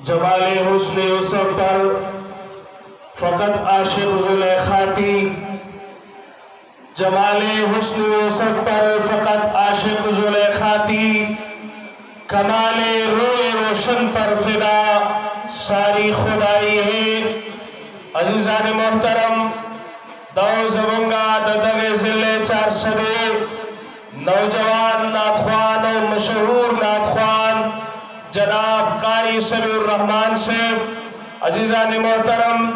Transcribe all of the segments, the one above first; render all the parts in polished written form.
जमाले हुस्न यूसुफ पर फकत आशिक जुलेखा थी। जमाले हुस्न यूसुफ पर फकत आशिक जुलेखा थी। कमाले रोए रोशन पर फिदा सारी खुदाई है। अजीजान मोहतरम दो जबंगा ददगे जिले 400 नौजवान नाथख्वान और मशहूर नाथख्वान जनाब कारी समीउर रहमान से अजीजान मोहतरम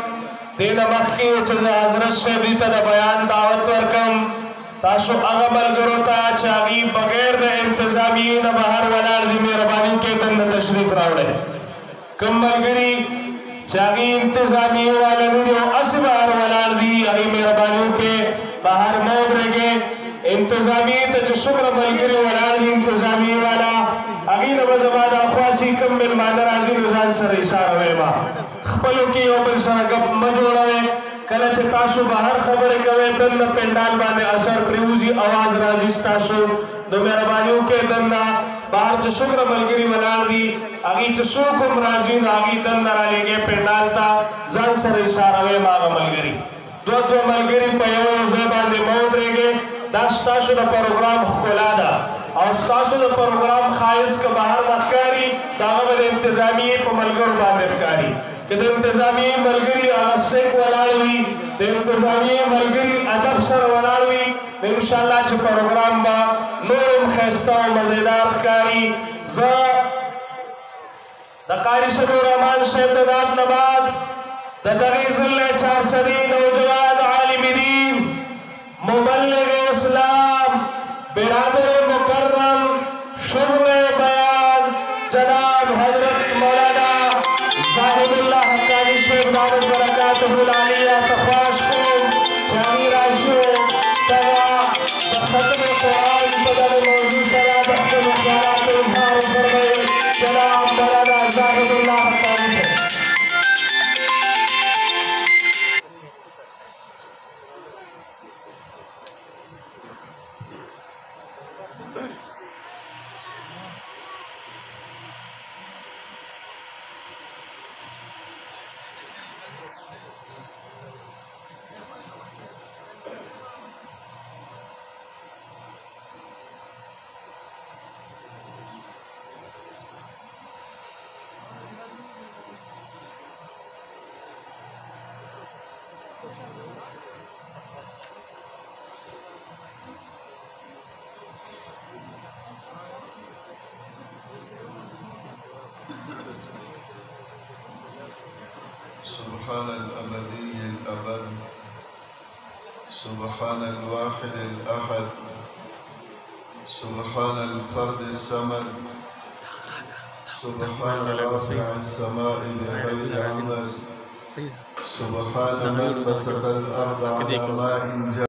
दिन मखी हजरत से भी तना बयान दावत वर्कम तासु अगमल गरोता चागी बगैर न इंतजामी न बाहर वलाल दी मेहरबानी के तन तशरीफ रावड़े कम्मलगिरी चागी इंतजामी वाले जो असबार वलाल दी अगी मेहरबानी के बाहर मौद रगे इंतजामी तो शुक्र मलगिरी वलाल दी इंतजामी वाला अगी नबजबाद अखवासी कम मिल मादराजी नजान सर इशारा वेमा खपलो की ओबल सर गप मजोड़े कल तासु बाहर खबर कवे तन पेंडाल बाने असर प्रियूजी आवाज राजी तासु दो मेहरबानी के तन्ना बाहर च शुक्र मलगिरी वलाल दी अगी च सुकुम राजी आगी तन नाले के पेंडाल ता जान सर इशारा वेमा मलगिरी दो मलगिरी पयो ज़बान दे मौत रेगे दास्ताशु द प्रोग्राम खुलादा और स्ताशु द प्रोग्राम खाइस के बाहर मक्कारी दागब इंतजामी पे मलगर बादकारी के इंतजामी मलगरी अगस्तेक वलालवी दे इंतजामी मलगरी अदब सर वलालवी इंशाअल्लाह च प्रोग्राम बा नूरम खस्ता मजेदार कारी ज द कारी समीउर रहमान साहब दनाब नबाद द दगीज़िल 400 नौजवान आलिम दीन मुबल्लिग इस्लाम बिरादर मुकर्रम शुर्र बयान जनाब हजरत मौलाना साहिबुल्लाह हक्कानी शेख दावत बरकातुहुल आलिया तख्वाश को जानी राशो तवा खत्म कुरान बदल मौजूद शराब के मुखालफत इजहार फरमाए जनाब मौलाना साहिबुल्लाह हक्कानी शेख। सुब्हान अल-अबदी अल-अबद सुब्हान अल-वाहिद अल-अहद सुब्हान अल-फर्द अस-समद सुब्हान राफ़िअ अस-समाइ बिग़ैरि अमद सुब्हान मन बसता अल-अर्द अला माइन